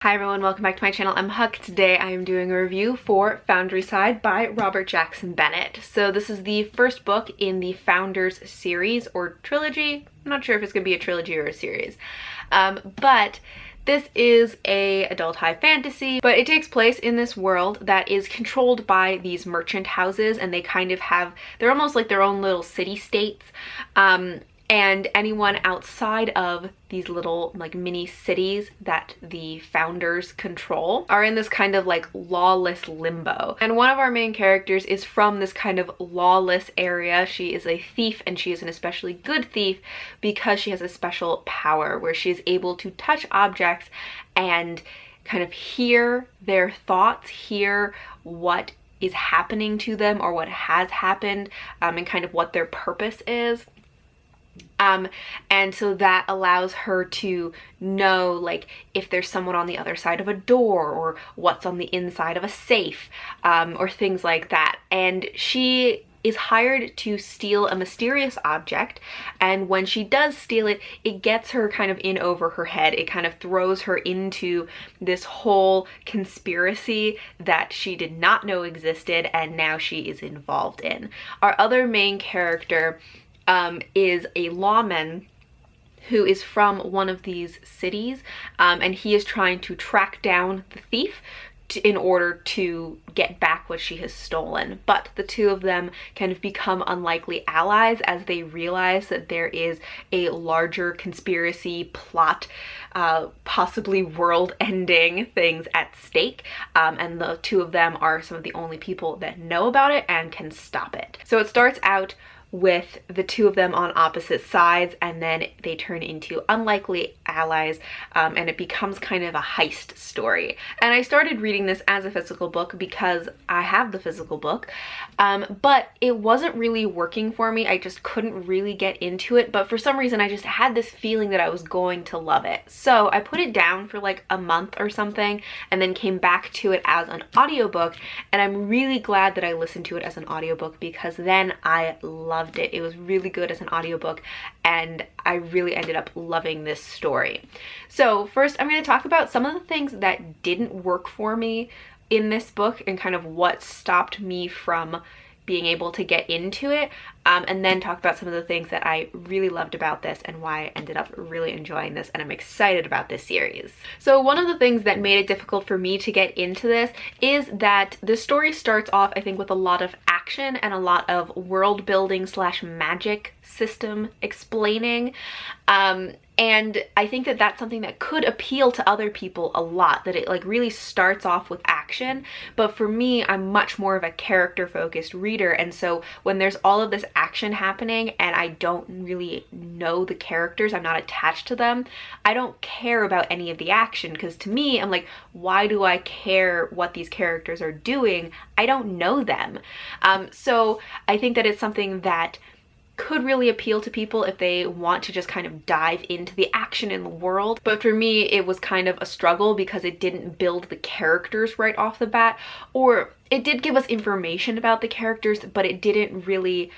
Hi everyone, welcome back to my channel. I'm Huck. Today I am doing a review for Foundryside by Robert Jackson Bennett. So this is the first book in the Founders series or trilogy. I'm not sure if it's going to be a trilogy or a series. But this is a adult high fantasy, but it takes place in this world that is controlled by these merchant houses, and they kind of have, they're almost like their own little city-states. And anyone outside of these little like mini cities that the founders control are in this kind of like lawless limbo. And one of our main characters is from this kind of lawless area. She is a thief, and she is an especially good thief because she has a special power where she is able to touch objects and kind of hear their thoughts, hear what is happening to them or what has happened, and kind of what their purpose is. And so that allows her to know like if there's someone on the other side of a door or what's on the inside of a safe, or things like that. And she is hired to steal a mysterious object, and when she does steal it, it gets her kind of in over her head. It kind of throws her into this whole conspiracy that she did not know existed, and now she is involved in. Our other main character is a lawman who is from one of these cities, and he is trying to track down the thief in order to get back what she has stolen. But the two of them kind of become unlikely allies as they realize that there is a larger conspiracy plot, possibly world-ending things at stake, and the two of them are some of the only people that know about it and can stop it. So it starts out with the two of them on opposite sides, and then they turn into unlikely allies, and it becomes kind of a heist story. And I started reading this as a physical book because I have the physical book, but it wasn't really working for me. I just couldn't really get into it, but for some reason I just had this feeling that I was going to love it. So I put it down for like a month or something and then came back to it as an audiobook, and I'm really glad that I listened to it as an audiobook because then I loved it. It was really good as an audiobook, and I really ended up loving this story. So first I'm going to talk about some of the things that didn't work for me in this book and kind of what stopped me from being able to get into it, and then talk about some of the things that I really loved about this and why I ended up really enjoying this, and I'm excited about this series. So one of the things that made it difficult for me to get into this is that the story starts off, I think, with a lot of action and a lot of world building slash magic system explaining, and I think that that's something that could appeal to other people a lot, that it like really starts off with action. But for me, I'm much more of a character focused reader, and so when there's all of this action happening and I don't really know the characters, I'm not attached to them, I don't care about any of the action, because to me, I'm like, why do I care what these characters are doing? I don't know them. So I think that it's something that could really appeal to people if they want to just kind of dive into the action in the world. But for me, it was kind of a struggle because it didn't build the characters right off the bat, or it did give us information about the characters, but it didn't really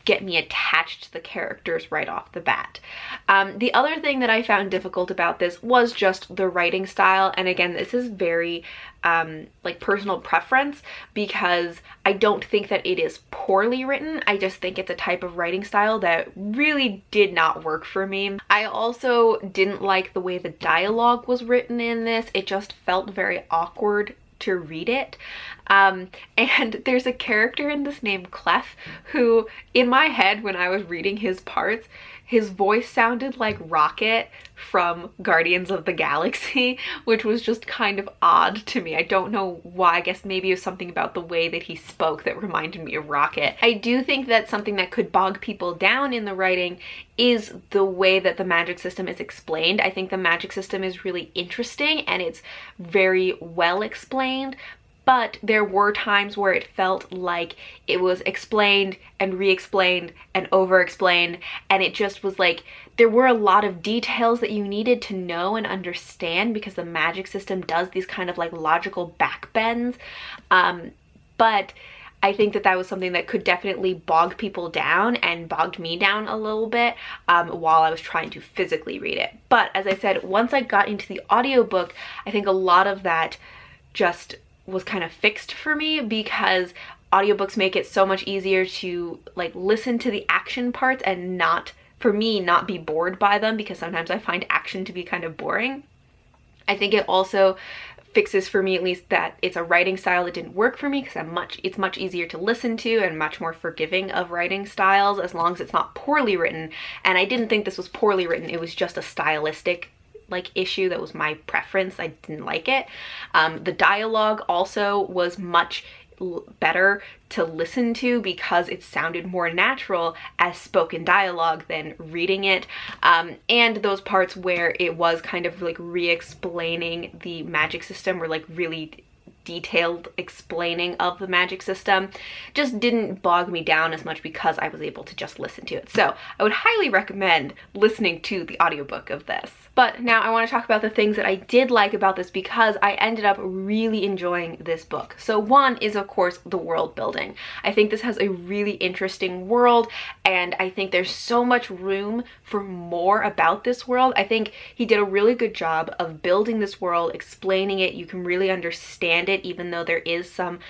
get me attached to the characters right off the bat. The other thing that I found difficult about this was just the writing style, and again, this is very like personal preference, because I don't think that it is poorly written. I just think it's a type of writing style that really did not work for me. I also didn't like the way the dialogue was written in this. It just felt very awkward to read it. And there's a character in this named Clef who, in my head when I was reading his parts, his voice sounded like Rocket from Guardians of the Galaxy, which was just kind of odd to me. I don't know why. I guess maybe it was something about the way that he spoke that reminded me of Rocket. I do think that something that could bog people down in the writing is the way that the magic system is explained. I think the magic system is really interesting and it's very well explained, but there were times where it felt like it was explained and re-explained and over-explained, and it just was like there were a lot of details that you needed to know and understand because the magic system does these kind of like logical backbends, but I think that that was something that could definitely bog people down and bogged me down a little bit while I was trying to physically read it. But as I said, once I got into the audiobook, I think a lot of that just was kind of fixed for me, because audiobooks make it so much easier to like listen to the action parts and not, for me, not be bored by them, because sometimes I find action to be kind of boring. I think it also fixes for me, at least, that it's a writing style that didn't work for me, because it's much easier to listen to and much more forgiving of writing styles as long as it's not poorly written. And I didn't think this was poorly written, it was just a stylistic like issue that was my preference. I didn't like it. The dialogue also was much better to listen to because it sounded more natural as spoken dialogue than reading it. And those parts where it was kind of like re-explaining the magic system, or like really detailed explaining of the magic system, just didn't bog me down as much because I was able to just listen to it. So I would highly recommend listening to the audiobook of this. But now I want to talk about the things that I did like about this, because I ended up really enjoying this book. So one is, of course, the world building. I think this has a really interesting world, and I think there's so much room for more about this world. I think he did a really good job of building this world, explaining it. You can really understand it, even though there's some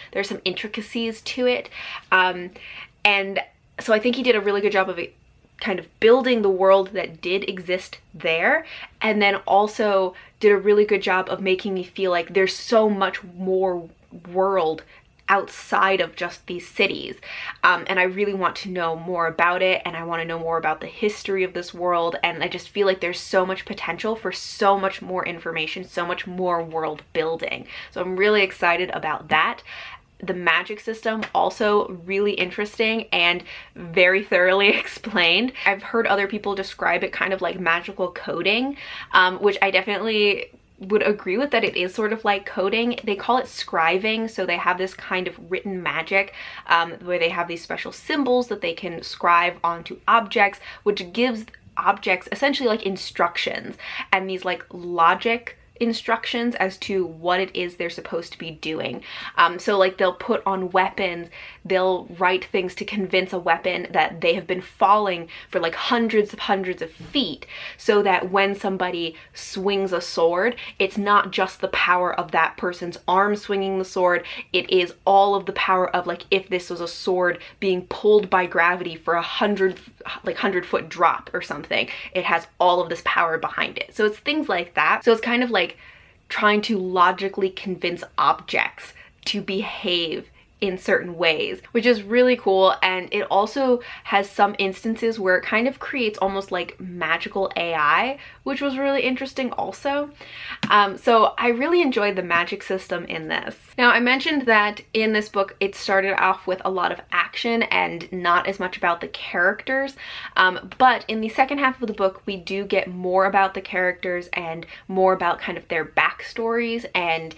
intricacies to it. And so I think he did a really good job of it, kind of building the world that did exist there, and then also did a really good job of making me feel like there's so much more world outside of just these cities. And I really want to know more about it, and I want to know more about the history of this world, and I just feel like there's so much potential for so much more information, so much more world building. So I'm really excited about that. The magic system, also really interesting and very thoroughly explained. I've heard other people describe it kind of like magical coding, which I definitely would agree with, that it is sort of like coding. They call it scriving, so they have this kind of written magic where they have these special symbols that they can scribe onto objects, which gives objects essentially like instructions and these like logic instructions as to what it is they're supposed to be doing. So like they'll put on weapons, they'll write things to convince a weapon that they have been falling for like hundreds of feet, so that when somebody swings a sword, it's not just the power of that person's arm swinging the sword, it is all of the power of, like, if this was a sword being pulled by gravity for 100-foot drop or something, it has all of this power behind it. So it's things like that. So it's kind of like trying to logically convince objects to behave in certain ways, which is really cool. And it also has some instances where it kind of creates almost like magical AI, which was really interesting also. So I really enjoyed the magic system in this. Now, I mentioned that in this book it started off with a lot of action and not as much about the characters, but in the second half of the book we do get more about the characters and more about kind of their backstories and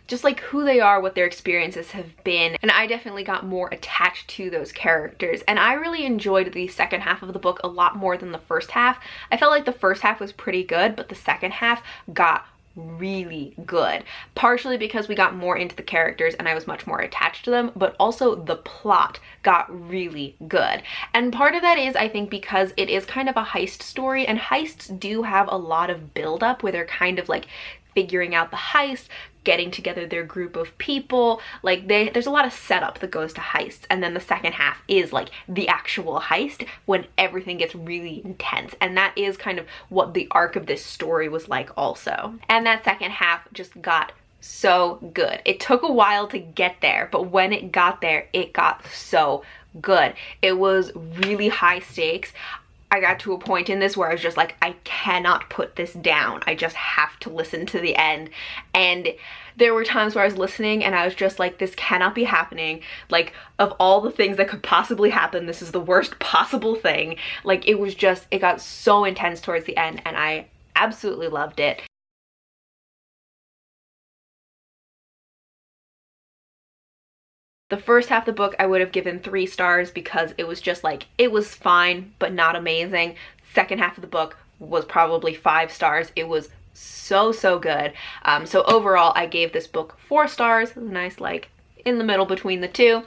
just like who they are, what their experiences have been. And I definitely got more attached to those characters. And I really enjoyed the second half of the book a lot more than the first half. I felt like the first half was pretty good, but the second half got really good, partially because we got more into the characters and I was much more attached to them, but also the plot got really good. And part of that is, I think, because it is kind of a heist story, and heists do have a lot of build up where they're kind of like figuring out the heist, getting together their group of people, like there's a lot of setup that goes to heists, and then the second half is like the actual heist when everything gets really intense. And that is kind of what the arc of this story was like also. And that second half just got so good. It took a while to get there, but when it got there, it got so good. It was really high stakes. I got to a point in this where I was just like, I cannot put this down. I just have to listen to the end. And there were times where I was listening and I was just like, this cannot be happening. Like, of all the things that could possibly happen, this is the worst possible thing. Like, it was just, it got so intense towards the end and I absolutely loved it. The first half of the book I would have given 3 stars because it was just like, it was fine, but not amazing. Second half of the book was probably 5 stars. It was so good. So overall, I gave this book 4 stars. It was nice, like, in the middle between the two.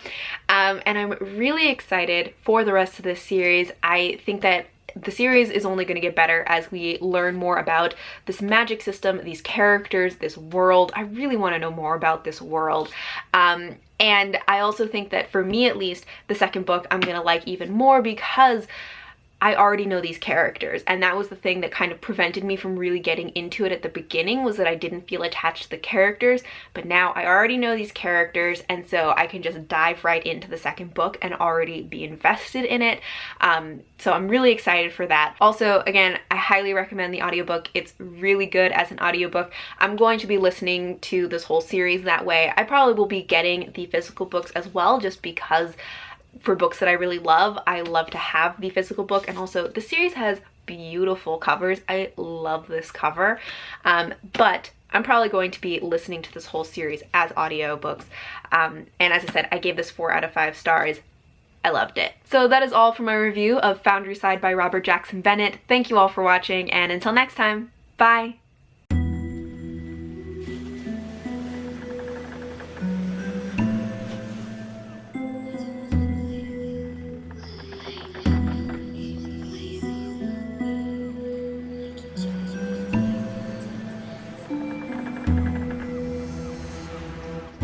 And I'm really excited for the rest of this series. I think that the series is only going to get better as we learn more about this magic system, these characters, this world. I really want to know more about this world. And I also think that for me at least, the second book I'm going to like even more because I already know these characters, and that was the thing that kind of prevented me from really getting into it at the beginning, was that I didn't feel attached to the characters. But now I already know these characters, and so I can just dive right into the second book and already be invested in it. So I'm really excited for that. Also, again, I highly recommend the audiobook. It's really good as an audiobook. I'm going to be listening to this whole series that way. I probably will be getting the physical books as well, just because for books that I really love, I love to have the physical book. And also the series has beautiful covers. I love this cover. But I'm probably going to be listening to this whole series as audiobooks. And as I said, I gave this 4 out of 5 stars. I loved it. So that is all for my review of Foundryside by Robert Jackson Bennett. Thank you all for watching, and until next time, bye!